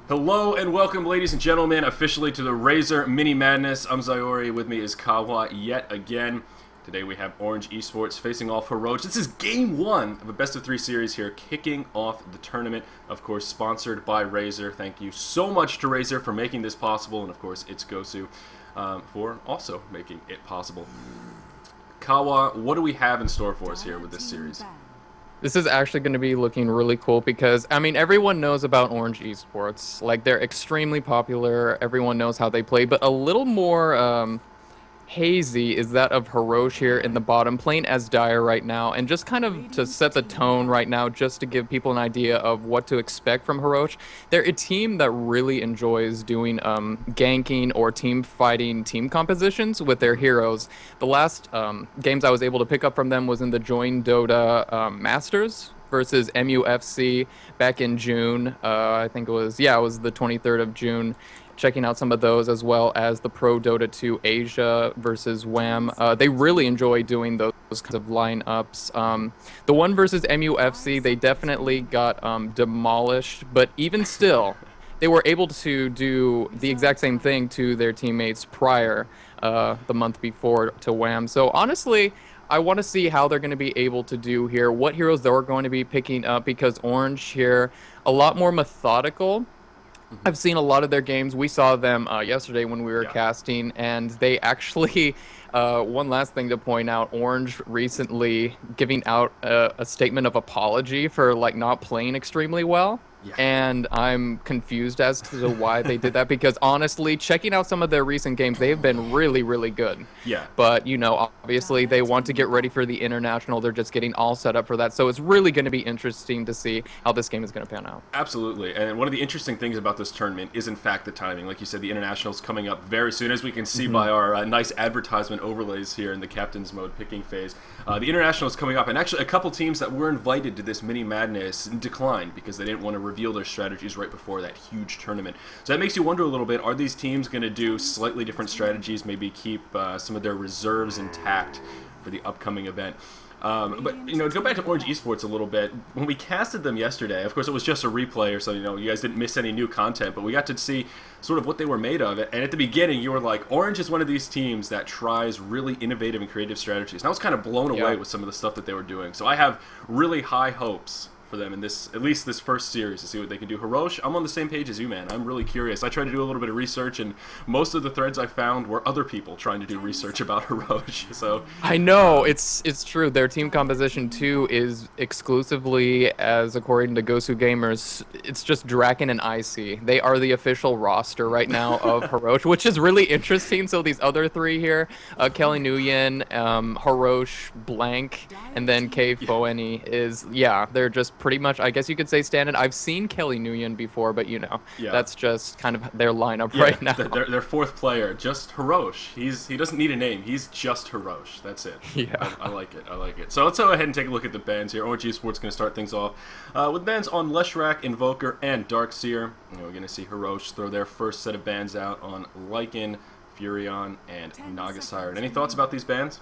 Hello and welcome, ladies and gentlemen, officially to the Razer Mini Madness. I'm Zyori. With me is Kawa yet again. Today we have Orange Esports facing off HARROSH. This is game one of a best-of-3 series here, kicking off the tournament. Of course, sponsored by Razer. Thank you so much to Razer for making this possible, and of course, it's Gosu for also making it possible. Kawa, what do we have in store for us here with this series? This is actually going to be looking really cool because, I mean, everyone knows about Orange Esports. Like, they're extremely popular. Everyone knows how they play. But a little more hazy is that of HARROSH here in the bottom, playing as Dire right now. And just kind of to set the tone right now, just to give people an idea of what to expect from HARROSH. They're a team that really enjoys doing ganking or team fighting team compositions with their heroes. The last games I was able to pick up from them was in the Join Dota Masters versus MUFC back in June. I think it was the 23rd of June. Checking out some of those, as well as the Pro Dota 2 Asia versus WAM. They really enjoy doing those kinds of lineups. The one versus MUFC, they definitely got demolished, but even still, they were able to do the exact same thing to their teammates prior, the month before, to WAM. So honestly, I want to see how they're going to be able to do here, what heroes they're going to be picking up, because Orange here, a lot more methodical. I've seen a lot of their games. We saw them yesterday when we were casting, and they actually, one last thing to point out, Orange recently giving out a statement of apology for like not playing extremely well. Yeah. And I'm confused as to why they did that, because honestly, checking out some of their recent games, they've been really, really good. Yeah. But, you know, obviously they want to get ready for the international. They're just getting all set up for that. So it's really going to be interesting to see how this game is going to pan out. Absolutely. And one of the interesting things about this tournament is, in fact, the timing. Like you said, the international's coming up very soon, as we can see by our nice advertisement overlays here in the Captain's Mode picking phase. The international is coming up, and actually a couple teams that were invited to this mini madness declined because they didn't want to reveal their strategies right before that huge tournament. So that makes you wonder a little bit, are these teams going to do slightly different strategies, maybe keep some of their reserves intact for the upcoming event? But, you know, to go back to Orange Esports a little bit, when we casted them yesterday, of course it was just a replay, so, you know, you guys didn't miss any new content, but we got to see sort of what they were made of. And at the beginning, you were like, Orange is one of these teams that tries really innovative and creative strategies. And I was kind of blown away with some of the stuff that they were doing. So I have really high hopes for them in this, at least this first series, to see what they can do. HARROSH, I'm on the same page as you, man. I'm really curious. I tried to do a little bit of research, and most of the threads I found were other people trying to do research about HARROSH. So I know it's true. Their team composition too is exclusively, as according to Gosu Gamers, it's just Draken and IC. They are the official roster right now of HARROSH, which is really interesting. So these other three here, Kelly Nguyen, HARROSH, Blank, and then K Foeni is they're just pretty much, I guess you could say, stand-in. I've seen Kelly Nguyen before, but you know, that's just kind of their lineup right now. Their fourth player, just HARROSH. He doesn't need a name. He's just HARROSH. That's it. Yeah. I like it. I like it. So let's go ahead and take a look at the bans here. Orange Esports going to start things off with bans on Leshrac, Invoker, and Darkseer. You know, we're going to see HARROSH throw their first set of bans out on Lycan, Furion, and Nagasiren. Any thoughts about these bans?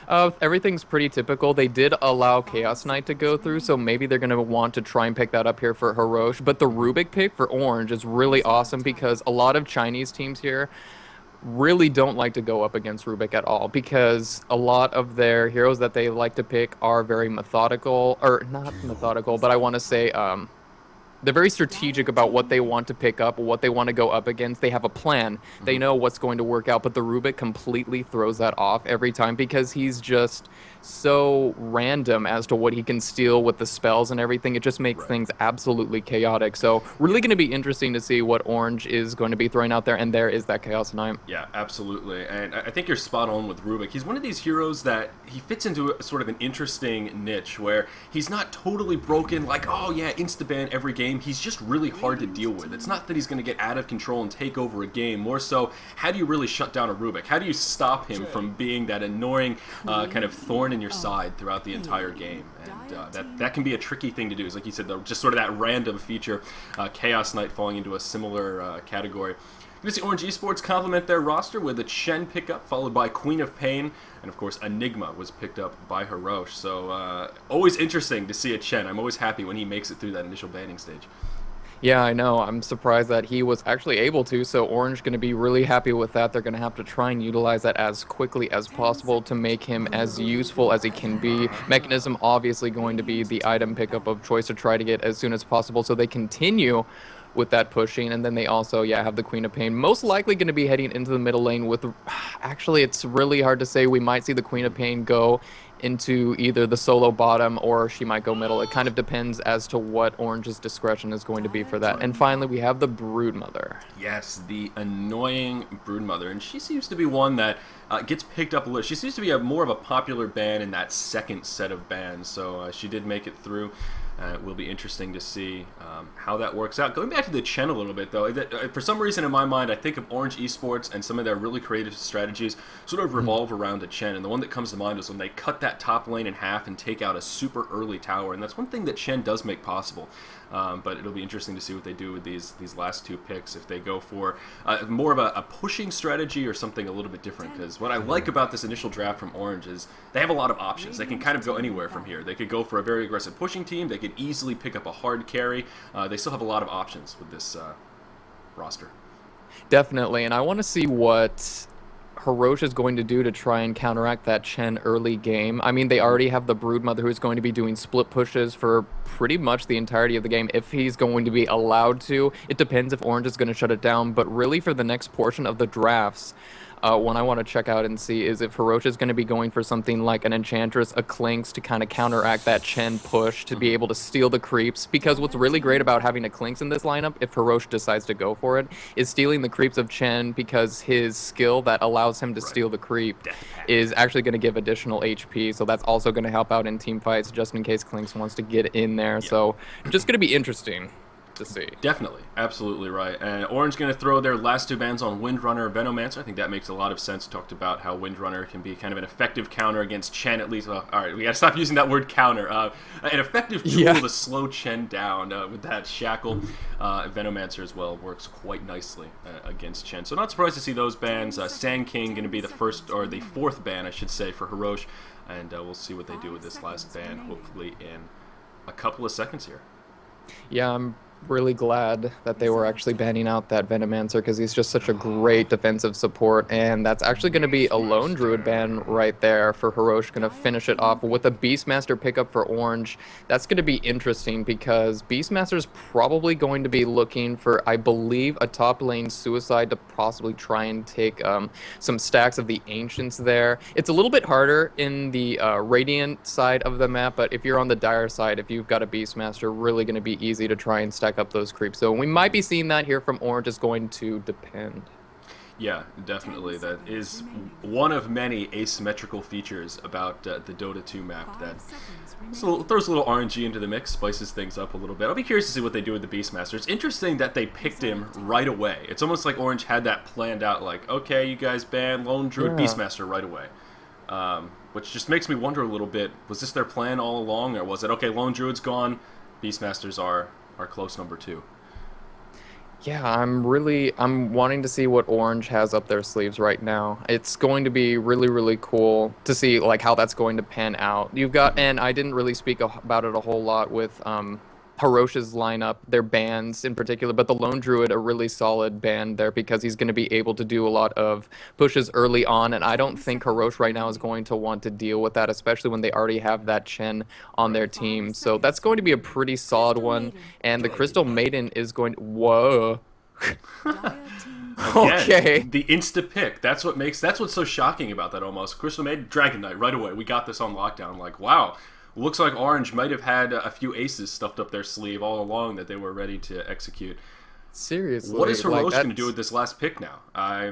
Everything's pretty typical. They did allow Chaos Knight to go through, so maybe they're going to want to try and pick that up here for HARROSH. But the Rubik pick for Orange is really awesome, because a lot of Chinese teams here really don't like to go up against Rubik at all, because a lot of their heroes that they like to pick are very methodical, or not methodical, but I want to say they're very strategic about what they want to pick up, what they want to go up against. They have a plan. They know what's going to work out, but the Rubik completely throws that off every time, because he's just so random as to what he can steal with the spells and everything. It just makes things absolutely chaotic. So really going to be interesting to see what Orange is going to be throwing out there, and there is that Chaos Knight. Yeah, absolutely. And I think you're spot on with Rubik. He's one of these heroes that he fits into a sort of an interesting niche where he's not totally broken, like, oh yeah, insta-ban every game. He's just really hard to deal with. It's not that he's going to get out of control and take over a game. More so, how do you really shut down a Rubik? How do you stop him from being that annoying kind of thorn in your side throughout the entire game? And that can be a tricky thing to do. It's like you said, though, just sort of that random feature. Chaos Knight falling into a similar category. You're going to see Orange Esports complement their roster with a Chen pickup, followed by Queen of Pain, and of course Enigma was picked up by HARROSH. So always interesting to see a Chen. I'm always happy when he makes it through that initial banning stage. Yeah, I know. I'm surprised that he was actually able to. So Orange going to be really happy with that. They're going to have to try and utilize that as quickly as possible to make him as useful as he can be. Mechanism obviously going to be the item pickup of choice to try to get as soon as possible so they continue with that pushing. And then they also, yeah, have the Queen of Pain. Most likely going to be heading into the middle lane with... Actually, it's really hard to say. We might see the Queen of Pain go into either the solo bottom or she might go middle. It kind of depends as to what Orange's discretion is going to be for that. And finally, we have the Broodmother. Yes, the annoying Broodmother, and she seems to be one that gets picked up a little. She seems to be more of a popular ban in that second set of bans, so she did make it through. It will be interesting to see how that works out. Going back to the Chen a little bit, though, for some reason in my mind, I think of Orange Esports and some of their really creative strategies sort of revolve around the Chen. And the one that comes to mind is when they cut that top lane in half and take out a super early tower. And that's one thing that Chen does make possible. But it'll be interesting to see what they do with these last two picks, if they go for more of a pushing strategy or something a little bit different. Because what I like about this initial draft from Orange is they have a lot of options. They can kind of go anywhere from here. They could go for a very aggressive pushing team. They could easily pick up a hard carry. They still have a lot of options with this roster. Definitely, and I want to see what HARROSH is going to do to try and counteract that Chen early game. I mean, they already have the Broodmother who's going to be doing split pushes for pretty much the entirety of the game if he's going to be allowed to. It depends if Orange is going to shut it down, but really for the next portion of the drafts, one I want to check out and see is if HARROSH is going to be going for something like an Enchantress, a Clinks to kind of counteract that Chen push to be able to steal the creeps. Because what's really great about having a Clinks in this lineup, if HARROSH decides to go for it, is stealing the creeps of Chen because his skill that allows him to steal the creep is actually going to give additional HP. So that's also going to help out in team fights just in case Clinks wants to get in there. Yep. So just going to be interesting to see. Definitely. Absolutely right. And Orange going to throw their last two bans on Windrunner, Venomancer. I think that makes a lot of sense. Talked about how Windrunner can be kind of an effective counter against Chen, at least. Well, all right, we got to stop using that word counter. An effective tool to slow Chen down with that shackle. Venomancer as well works quite nicely against Chen. So not surprised to see those bans. Sand King going to be the first, or the fourth ban, I should say, for HARROSH. And we'll see what they do with this last ban, hopefully in a couple of seconds here. Yeah, I'm really glad that they were actually banning out that Venomancer because he's just such a great defensive support, and that's actually going to be a lone druid ban right there for HARROSH. Going to finish it off with a Beastmaster pickup for Orange. That's going to be interesting because Beastmaster's probably going to be looking for, I believe, a top lane suicide to possibly try and take some stacks of the Ancients there. It's a little bit harder in the Radiant side of the map, but if you're on the Dire side, if you've got a Beastmaster, really going to be easy to try and stack up those creeps. So we might be seeing that here from Orange. Is going to depend. Yeah, definitely. That is one of many asymmetrical features about the Dota 2 map that throws a little RNG into the mix, spices things up a little bit. I'll be curious to see what they do with the Beastmaster. It's interesting that they picked him right away. It's almost like Orange had that planned out, like, okay, you guys ban Lone Druid Beastmaster right away. Which just makes me wonder a little bit, was this their plan all along, or was it, okay, Lone Druid's gone, Beastmasters are close number 2? Yeah, I'm wanting to see what Orange has up their sleeves right now. It's going to be really, really cool to see like how that's going to pan out. You've got, and I didn't really speak about it a whole lot with HARROSH's lineup, their bans in particular, but the Lone Druid, a really solid ban there because he's going to be able to do a lot of pushes early on, and I don't think HARROSH right now is going to want to deal with that, especially when they already have that Chen on their team. So that's going to be a pretty solid one, and the Crystal Maiden is going to... Whoa. Okay. Again, the insta pick. That's what's so shocking about that almost. Crystal Maiden, Dragon Knight, right away. We got this on lockdown. Like, wow. Looks like Orange might have had a few aces stuffed up their sleeve all along that they were ready to execute. Seriously. What is HARROSH going to do with this last pick now? I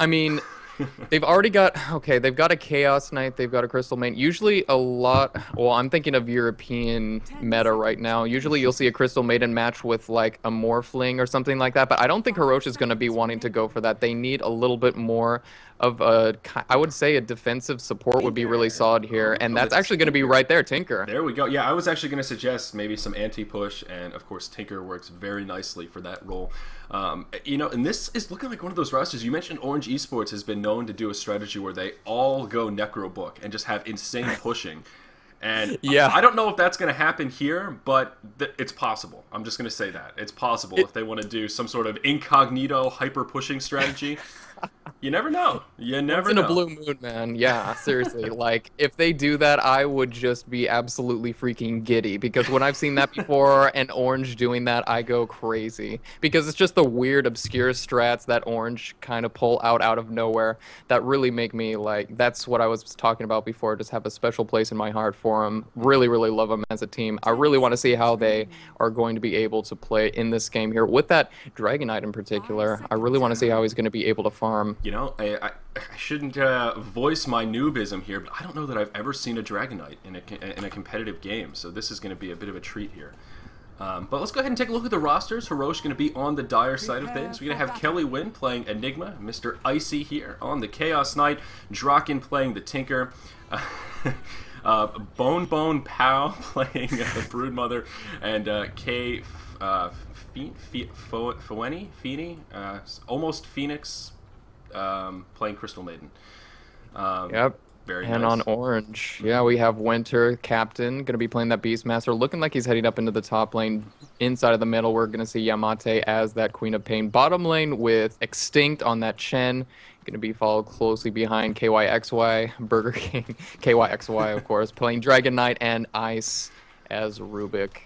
mean, they've already got... Okay, they've got a Chaos Knight, they've got a Crystal Maiden. Usually a lot... Well, I'm thinking of European meta right now. Usually you'll see a Crystal Maiden match with, like, a Morphling or something like that, but I don't think HARROSH is going to be wanting to go for that. They need a little bit more of a... I would say a defensive support would be really solid here, and that's actually going to be right there, Tinker. There we go. Yeah, I was actually going to suggest maybe some anti-push, and of course Tinker works very nicely for that role. You know, and this is looking like one of those rosters. You mentioned Orange Esports has been known to do a strategy where they all go Necro Book and just have insane pushing. And Yeah. I don't know if that's going to happen here, but it's possible. I'm just going to say that. It's possible if they want to do some sort of incognito hyper-pushing strategy. You never know. You never know. In a blue moon, man. Yeah, seriously. Like, if they do that, I would just be absolutely freaking giddy. Because when I've seen that before and Orange doing that, I go crazy. Because it's just the weird, obscure strats that Orange kind of pull out of nowhere that really make me, like, that's what I was talking about before. Just have a special place in my heart for them. Really, really love them as a team. I really want to see how they are going to be able to play in this game here. With that Dragonite in particular, I really want to see how he's going to be able to farm. You know, I shouldn't voice my noobism here, but I don't know that I've ever seen a Dragonite in a competitive game, so this is going to be a bit of a treat here. But let's go ahead and take a look at the rosters. HARROSH going to be on the Dire side of things. We're going to have Kelly Wynn playing Enigma, Mr. Icy here on the Chaos Knight, Draken playing the Tinker, Bone Pow playing the Broodmother, and K Feeney, almost Phoenix, playing Crystal Maiden. Yep. Very and nice. On Orange, yeah, we have Winter, Captain, going to be playing that Beastmaster, looking like he's heading up into the top lane. Inside of the middle, we're going to see Yamate as that Queen of Pain. Bottom lane with Extinct on that Chen, going to be followed closely behind KYXY, Burger King, KYXY, of course, playing Dragon Knight and Ice as Rubik.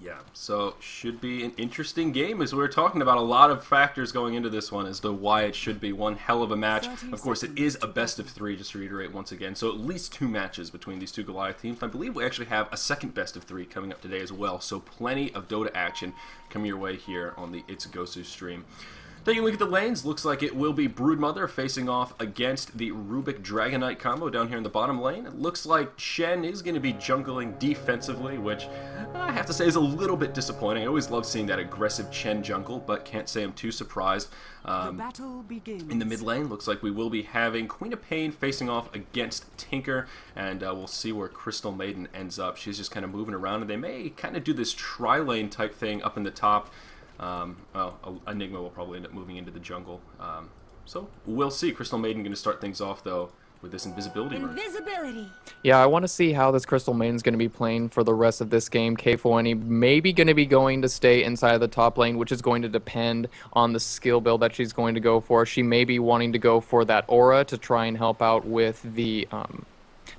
Yeah, so should be an interesting game, as we were talking about a lot of factors going into this one as to why it should be one hell of a match. Of course, it is a best of 3, just to reiterate once again, so at least 2 matches between these two Goliath teams. I believe we actually have a second best of 3 coming up today as well, so plenty of Dota action coming your way here on the It's Gosu stream. Taking a look at the lanes, looks like it will be Broodmother facing off against the Rubik Dragonite combo down here in the bottom lane. It looks like Chen is going to be jungling defensively, which I have to say is a little bit disappointing. I always love seeing that aggressive Chen jungle, but can't say I'm too surprised. The battle begins. In the mid lane, looks like we will be having Queen of Pain facing off against Tinker, and we'll see where Crystal Maiden ends up. She's just kind of moving around, and they may kind of do this tri-lane type thing up in the top. Enigma will probably end up moving into the jungle. So we'll see. Crystal Maiden going to start things off, though, with this invisibility merge. Yeah, I want to see how this Crystal Maiden's going to be playing for the rest of this game. K4NE maybe going to be going to stay inside of the top lane, which is going to depend on the skill build that she's going to go for. She may be wanting to go for that aura to try and help out with the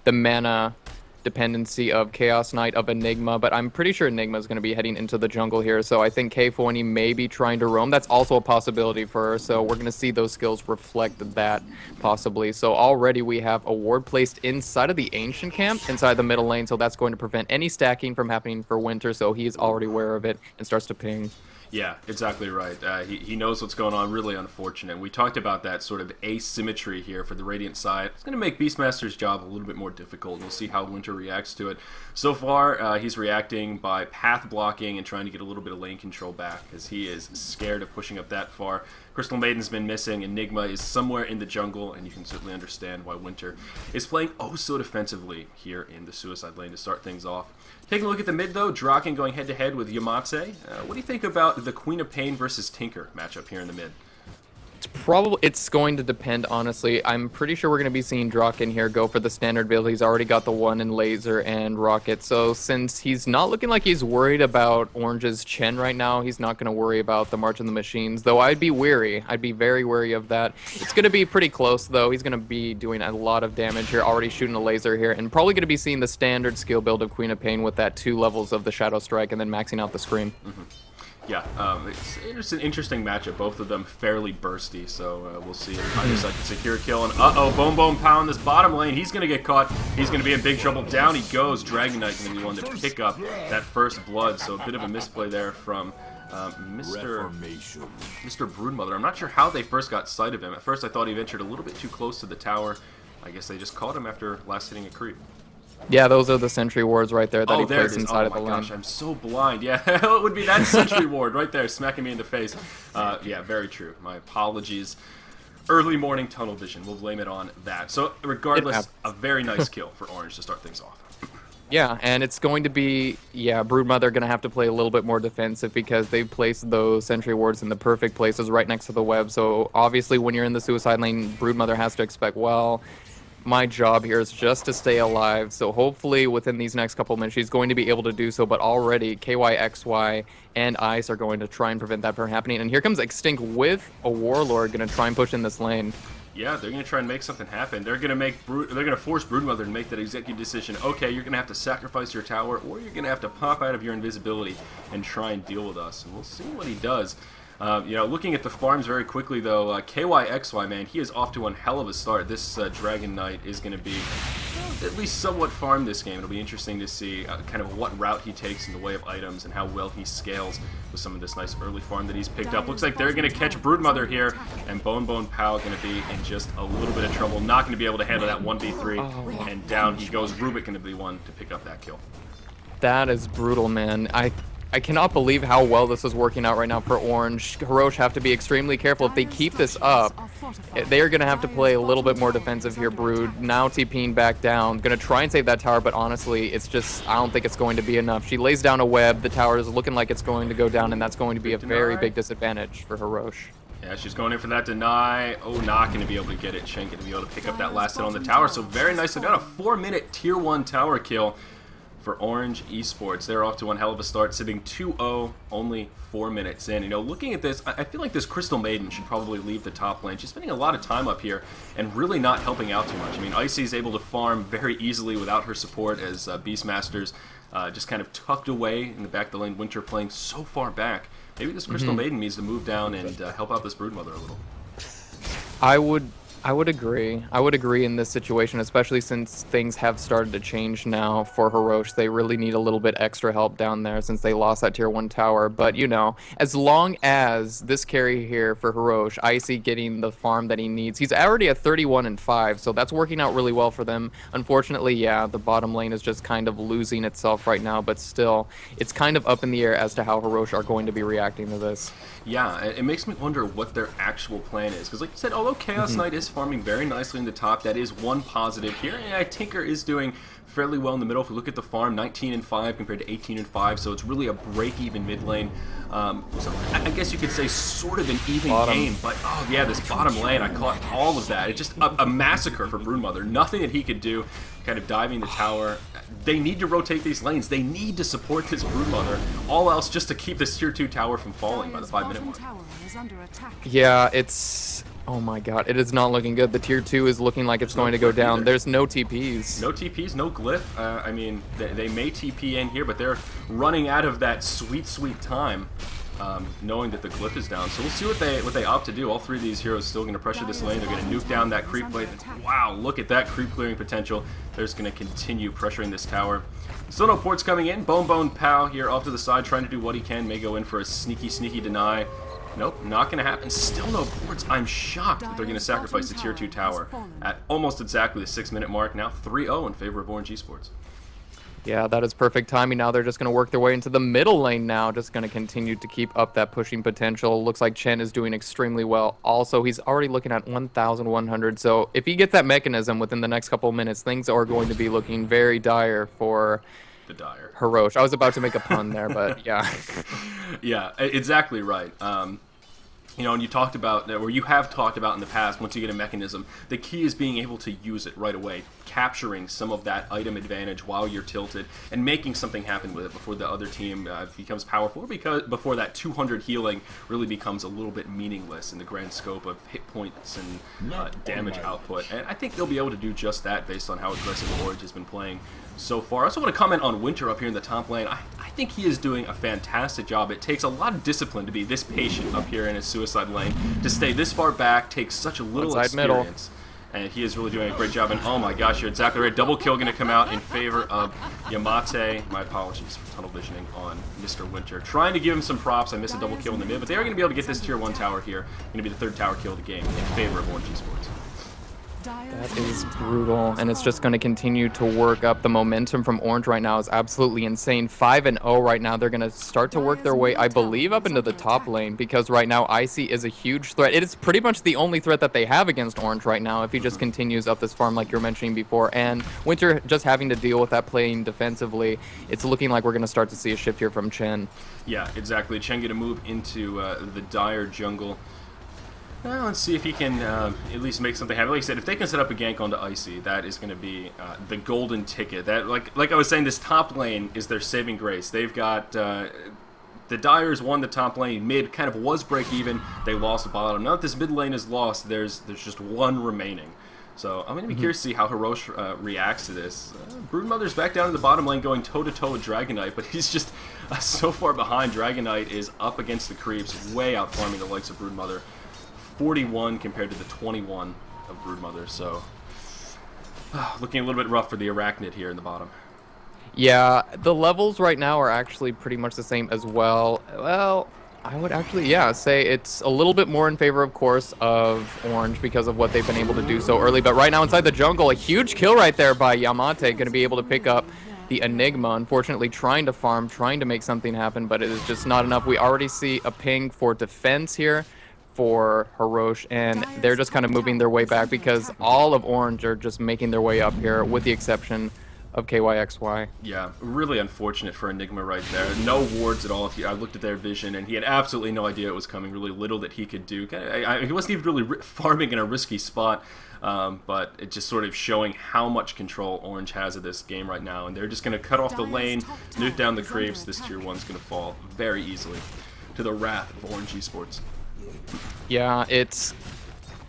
mana dependency of Chaos Knight of Enigma, but I'm pretty sure Enigma is going to be heading into the jungle here, so I think K4NE may be trying to roam. That's also a possibility for her, so we're going to see those skills reflect that, possibly. So already we have a ward placed inside of the Ancient Camp, inside the middle lane, so that's going to prevent any stacking from happening for Winter, so he is already aware of it and starts to ping. Yeah, exactly right. He knows what's going on. Really unfortunate. We talked about that sort of asymmetry here for the Radiant side. It's going to make Beastmaster's job a little bit more difficult. We'll see how Winter reacts to it. So far, he's reacting by path blocking and trying to get a little bit of lane control back, as he is scared of pushing up that far. Crystal Maiden's been missing. Enigma is somewhere in the jungle, and you can certainly understand why Winter is playing oh so defensively here in the Suicide Lane to start things off. Taking a look at the mid, though, Draken going head-to-head with Yamate. What do you think about the Queen of Pain versus Tinker matchup here in the mid? It's going to depend, honestly. I'm pretty sure we're going to be seeing Draken here go for the standard build. He's already got the one in Laser and Rocket. So since he's not looking like he's worried about Orange's Chen right now, he's not going to worry about the March of the Machines. Though I'd be wary. I'd be very wary of that. It's going to be pretty close, though. He's going to be doing a lot of damage here, already shooting a laser here, and probably going to be seeing the standard skill build of Queen of Pain with that 2 levels of the Shadow Strike and then maxing out the Scream. Mm-hmm. Yeah, it's an interesting matchup. Both of them fairly bursty, so we'll see if either side can secure a kill. And Bone Pound this bottom lane. He's going to get caught. He's going to be in big trouble. Down he goes. Dragonite going to be one to pick up that first blood. So a bit of a misplay there from Mr. Broodmother. I'm not sure how they first got sight of him. At first I thought he ventured a little bit too close to the tower. I guess they just caught him after last hitting a creep. Yeah, those are the sentry wards right there that he placed inside of the lane. Oh my gosh, lane. I'm so blind. Yeah, it would be that sentry ward right there, smacking me in the face. Yeah, very true. My apologies. Early morning tunnel vision. We'll blame it on that. So, regardless, a very nice kill for Orange to start things off. Yeah, and it's going to be, Broodmother going to have to play a little bit more defensive because they've placed those sentry wards in the perfect places right next to the web. So, obviously, when you're in the Suicide Lane, Broodmother has to expect, well, my job here is just to stay alive. So hopefully within these next couple minutes, she's going to be able to do so. But already KYXY and Ice are going to try and prevent that from happening. And here comes Extinct with a Warlord going to try and push in this lane. Yeah, they're going to try and make something happen. They're going to force Broodmother to make that executive decision. Okay, you're going to have to sacrifice your tower, or you're going to have to pop out of your invisibility and try and deal with us. And we'll see what he does. You know, looking at the farms very quickly, though, KYXY, man, he is off to one hell of a start. This Dragon Knight is going to be at least somewhat farmed this game. It'll be interesting to see kind of what route he takes in the way of items and how well he scales with some of this nice early farm that he's picked up. Looks like they're going to catch Broodmother here, and Bone Pow going to be in just a little bit of trouble. Not going to be able to handle that 1v3, and down he goes. Rubik going to be one to pick up that kill. That is brutal, man. I cannot believe how well this is working out right now for Orange. HARROSH have to be extremely careful. If they keep this up, they are going to have to play a little bit more defensive here, Brood. Now TPing back down. Going to try and save that tower, but honestly, it's just, I don't think it's going to be enough. She lays down a web. The tower is looking like it's going to go down, and that's going to be a very big disadvantage for HARROSH. Yeah, she's going in for that deny. Oh, not going to be able to get it. Chen going to be able to pick up that last hit on the tower. So very nicely done. A 4-minute Tier 1 tower kill for Orange Esports. They're off to one hell of a start, sitting 2-0, only 4 minutes in. You know, looking at this, I feel like this Crystal Maiden should probably leave the top lane. She's spending a lot of time up here and really not helping out too much. I mean, Icy's able to farm very easily without her support as Beastmaster's just kind of tucked away in the back of the lane. Winter playing so far back. Maybe this Crystal Maiden needs to move down and help out this Broodmother a little. I would agree. I would agree in this situation, especially since things have started to change now for HARROSH. They really need a little bit extra help down there since they lost that Tier 1 tower. But, you know, as long as this carry here for HARROSH, Icy getting the farm that he needs, he's already at 31-5, so that's working out really well for them. Unfortunately, yeah, the bottom lane is just kind of losing itself right now, but still, it's kind of up in the air as to how HARROSH are going to be reacting to this. Yeah, it makes me wonder what their actual plan is. Because like you said, although Chaos Knight is farming very nicely in the top, that is one positive here. And Tinker is doing fairly well in the middle. If we look at the farm, 19-5 compared to 18-5, so it's really a break-even mid lane. So I guess you could say sort of an even game, but oh yeah, this bottom lane, I caught all of that. It's just a massacre for Broodmother. Nothing that he could do, kind of diving the tower. They need to rotate these lanes. They need to support this Broodmother. All else just to keep this Tier 2 tower from falling by the 5-minute mark. Yeah, it's... Oh my god, it is not looking good. The Tier 2 is looking like it's going to go down. There's no TPs. No TPs, no glyph. I mean, they may TP in here, but they're running out of that sweet, sweet time, knowing that the glyph is down. So we'll see what they opt to do. All three of these heroes still going to pressure this lane. They're going to nuke down that creep blade. Wow, look at that creep clearing potential. They're just going to continue pressuring this tower. Still no ports coming in. Bone Pow here off to the side, trying to do what he can. May go in for a sneaky deny. Nope, not going to happen. Still no ports. I'm shocked that they're going to sacrifice the Tier 2 tower at almost exactly the 6-minute mark. Now 3-0 in favor of Orange Esports. Yeah, that is perfect timing. Now they're just going to work their way into the middle lane now. Just going to continue to keep up that pushing potential. Looks like Chen is doing extremely well. Also, he's already looking at 1,100. So if he gets that mechanism within the next couple of minutes, things are going to be looking very dire for... HARROSH. I was about to make a pun there, but yeah. Yeah, exactly right. You know, and you talked about, or you have talked about in the past, once you get a mechanism, the key is being able to use it right away, capturing some of that item advantage while you're tilted, and making something happen with it before the other team becomes powerful, because before that 200 healing really becomes a little bit meaningless in the grand scope of hit points and damage output. And I think they'll be able to do just that based on how aggressive Orange has been playing so far. I also want to comment on Winter up here in the top lane. I think he is doing a fantastic job. It takes a lot of discipline to be this patient up here in his suicide lane, to stay this far back, takes such a little experience. And he is really doing a great job. And oh my gosh, you're exactly right. Double kill going to come out in favor of Yamate. My apologies for tunnel visioning on Mr. Winter. Trying to give him some props. I missed a double kill in the mid, but they are going to be able to get this Tier 1 tower here. Going to be the third tower kill of the game in favor of Orange Esports. That is brutal, and it's just going to continue to work up. The momentum from Orange right now is absolutely insane. 5-0 right now. They're going to start to work their way, I believe, up into the top lane, because right now Icy is a huge threat. It is pretty much the only threat that they have against Orange right now if he just continues up this farm like you were mentioning before. And Winter just having to deal with that playing defensively, it's looking like we're going to start to see a shift here from Chen. Yeah, exactly. Chen going to move into the dire jungle. Well, let's see if he can at least make something happen. Like I said, if they can set up a gank onto Icy, that is going to be the golden ticket. That, like I was saying, this top lane is their saving grace. They've got the Dyers won the top lane. Mid kind of was break even. They lost the bottom. Now that this mid lane is lost, there's just one remaining. So I'm going to be curious to see how HARROSH reacts to this. Broodmother's back down in the bottom lane going toe-to-toe with Dragon Knight, but he's just so far behind. Dragon Knight is up against the creeps, way out farming the likes of Broodmother. 41 compared to the 21 of Broodmother, so looking a little bit rough for the Arachnid here in the bottom. Yeah, the levels right now are actually pretty much the same as well. Well, I would actually, yeah, say it's a little bit more in favor, of course, of Orange because of what they've been able to do so early. But right now inside the jungle, a huge kill right there by Yamate, going to be able to pick up the Enigma. Unfortunately, trying to farm, trying to make something happen, but it is just not enough. We already see a ping for defense here for HARROSH, and they're just kind of moving their way back because all of Orange are just making their way up here, with the exception of KYXY. Yeah, really unfortunate for Enigma right there. No wards at all. I looked at their vision, and he had absolutely no idea it was coming. Really little that he could do. He wasn't even really farming in a risky spot, but it just sort of showing how much control Orange has of this game right now. And they're just going to cut off the lane, nuke down the creeps. This tier 1's going to fall very easily to the wrath of Orange Esports. Yeah, it's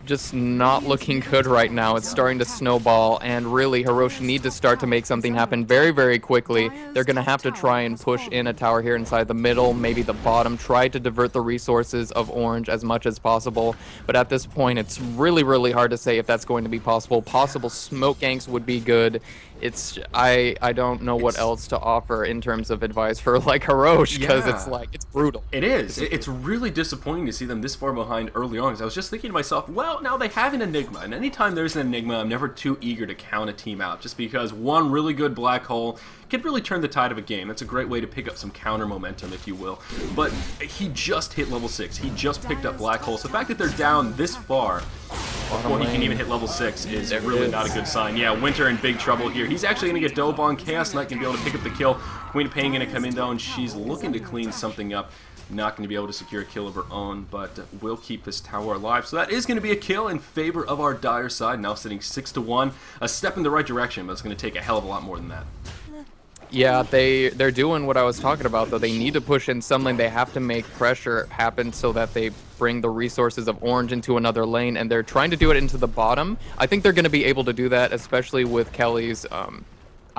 just not looking good right now. It's starting to snowball, and really HARROSH need to start to make something happen very, very quickly. They're going to have to try and push in a tower here inside the middle, maybe the bottom, try to divert the resources of Orange as much as possible. But at this point, it's really, really hard to say if that's going to be possible. Possible smoke ganks would be good. It's I don't know what else to offer in terms of advice for like HARROSH, because it's like, it's brutal. It is. It's really disappointing to see them this far behind early on. Because I was just thinking to myself, well, now they have an Enigma, and anytime there's an Enigma, I'm never too eager to count a team out, just because one really good black hole can really turn the tide of a game. That's a great way to pick up some counter momentum, if you will. But he just hit level 6. He just picked up black hole. So the fact that they're down this far before he can even hit level 6 is really not a good sign. Yeah, Winter in big trouble here. He's actually going to get dove on. Chaos Knight can be able to pick up the kill. Queen of Pain going to come in, though, and she's looking to clean something up. Not going to be able to secure a kill of her own, but will keep this tower alive. So that is going to be a kill in favor of our Dire side, now sitting 6-1. A step in the right direction, but it's going to take a hell of a lot more than that. Yeah, they're doing what I was talking about, though. They need to push in some lane. They have to make pressure happen so that they bring the resources of Orange into another lane, and they're trying to do it into the bottom. I think they're going to be able to do that, especially with Kelly's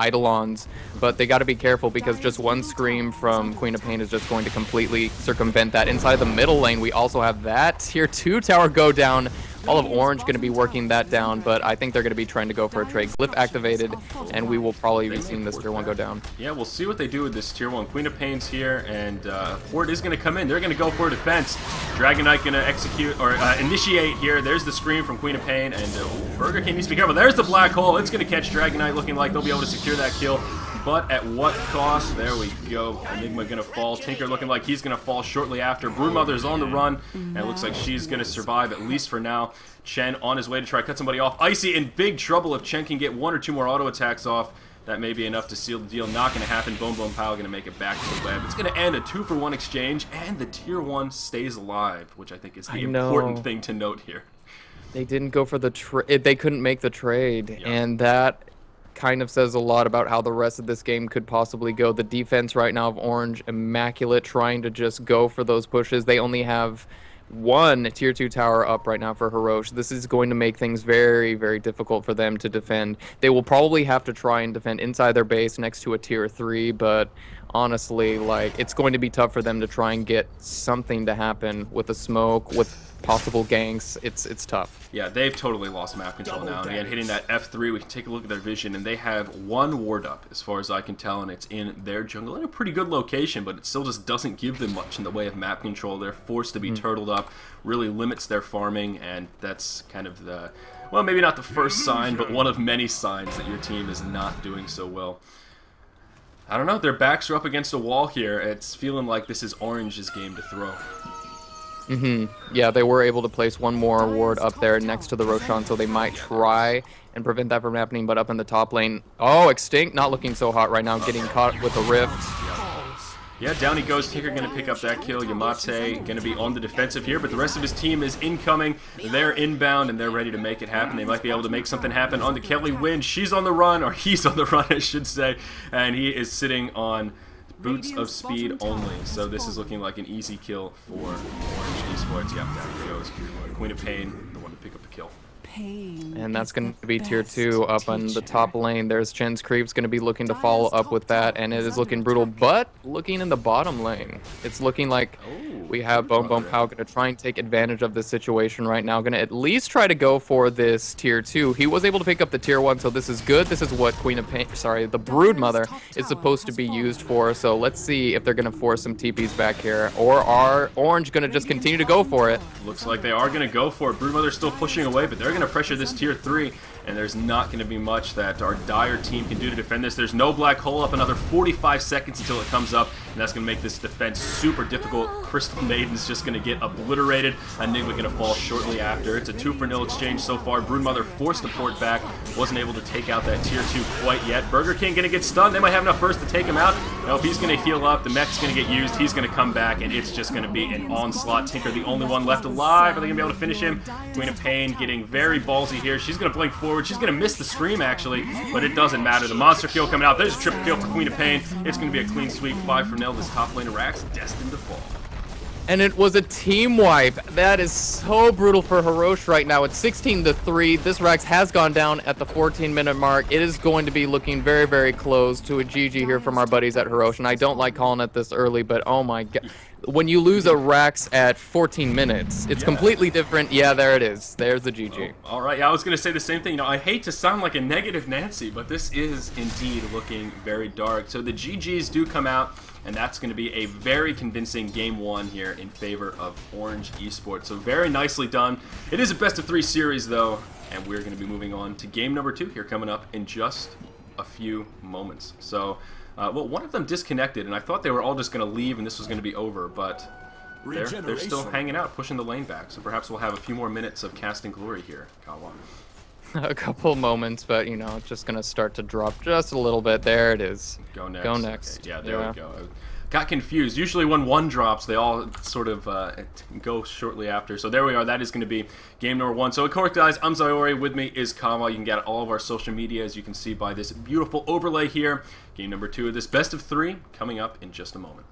Eidolons, but they got to be careful because just one scream from Queen of Pain is just going to completely circumvent that. Inside the middle lane, we also have that tier 2 tower go down. All of Orange going to be working that down, but I think they're going to be trying to go for a trade. Glyph activated, and we will probably be seeing this tier 1 go down. Yeah, we'll see what they do with this tier 1. Queen of Pain's here, and Horde is going to come in. They're going to go for a defense. Dragon Knight going to execute, or initiate here. There's the scream from Queen of Pain, and Burger King needs to be careful. There's the black hole. It's going to catch Dragon Knight, looking like they'll be able to secure that kill. But at what cost? There we go. Enigma going to fall. Tinker looking like he's going to fall shortly after. Broodmother's on the run, and it looks like she's going to survive, at least for now. Chen on his way to try to cut somebody off. Icy in big trouble. If Chen can get 1 or 2 more auto attacks off, that may be enough to seal the deal. Not going to happen. Boom Boom Pow going to make it back to the web. It's going to end a 2-for-1 exchange, and the tier 1 stays alive, which I think is the important thing to note here. They didn't go for the trade. They couldn't make the trade, and that kind of says a lot about how the rest of this game could possibly go. The defense right now of Orange, immaculate, trying to just go for those pushes. They only have one tier 2 tower up right now for HARROSH. This is going to make things very, very difficult for them to defend. They will probably have to try and defend inside their base next to a tier 3, but honestly, like, it's going to be tough for them to try and get something to happen with a smoke, with possible ganks. It's tough. Yeah, they've totally lost map control now. And again, hitting that F3, we can take a look at their vision, and they have 1 ward up, as far as I can tell, and it's in their jungle in a pretty good location, but it still just doesn't give them much in the way of map control. They're forced to be turtled up, really limits their farming, and that's kind of the, well, maybe not the first sign, but one of many signs that your team is not doing so well. I don't know, their backs are up against a wall here. It's feeling like this is Orange's game to throw. Yeah, they were able to place 1 more ward up there next to the Roshan, so they might try and prevent that from happening. But up in the top lane, oh, Extinct not looking so hot right now, getting caught with a rift. Yeah, down he goes. Tinker going to pick up that kill. Yamate going to be on the defensive here, but the rest of his team is incoming. They're inbound, and they're ready to make it happen. They might be able to make something happen on the Kelly Wynn. She's on the run, or he's on the run, I should say, and he is sitting on boots of speed only. So this is looking like an easy kill for Orange Esports. Yep, down he goes. Queen of Pain, the one to pick up the kill. And that's going to be tier 2 up on the top lane. There's Chen's Creep's going to be looking to follow up with that, and it is looking brutal. But looking in the bottom lane, it's looking like we have Bone Bone Pow going to try and take advantage of this situation right now. Going to at least try to go for this tier 2. He was able to pick up the tier 1, so this is good. This is what Queen of Pain, sorry, the Brood Mother is supposed to be used for. So let's see if they're going to force some TPs back here, or are Orange going to just continue to go for it? Looks like they are going to go for it. Brood Mother's still pushing away, but they're going to pressure this tier 3, and there's not going to be much that our Dire team can do to defend this. There's no black hole up, another 45 seconds until it comes up, and that's going to make this defense super difficult. Crystal Maiden's just going to get obliterated. Enigma going to fall shortly after. It's a 2-for-0 exchange so far. Broodmother forced the port back, wasn't able to take out that tier 2 quite yet. Burger King going to get stunned. They might have enough burst to take him out. Nope, he's going to heal up. The mech's going to get used. He's going to come back, and it's just going to be an onslaught. Tinker, the only one left alive. Are they going to be able to finish him? Queen of Pain getting very ballsy here. She's going to blink forward. She's going to miss the scream, actually, but it doesn't matter. The monster kill coming out. There's a triple kill for Queen of Pain. It's going to be a clean sweep. 5-for-0. This top lane of Rax destined to fall. And it was a team wipe. That is so brutal for HARROSH right now. It's 16-3. This Rax has gone down at the 14-minute mark. It is going to be looking very, very close to a GG here from our buddies at HARROSH. And I don't like calling it this early, but oh my god. When you lose a Rax at 14 minutes, it's completely different. Yeah, there it is. There's the GG. Oh, all right, yeah, I was going to say the same thing. You know, I hate to sound like a negative Nancy, but this is indeed looking very dark. So the GGs do come out, and that's going to be a very convincing Game 1 here in favor of Orange Esports. So very nicely done. It is a best-of-3 series, though, and we're going to be moving on to Game number 2 here coming up in just a few moments. So, well, one of them disconnected, and I thought they were all just going to leave and this was going to be over, but they're still hanging out, pushing the lane back. So perhaps we'll have a few more minutes of casting glory here, Kawa. A couple moments, but you know, it's just gonna start to drop just a little bit. There it is. Go next. Go next. Okay. Yeah, there we go. Got confused. Usually when one drops, they all sort of go shortly after. So there we are. That is going to be game number 1. So of course, guys, I'm Zyori. With me is Kawa. You can get all of our social media, as you can see by this beautiful overlay here. Game number 2 of this best of 3 coming up in just a moment.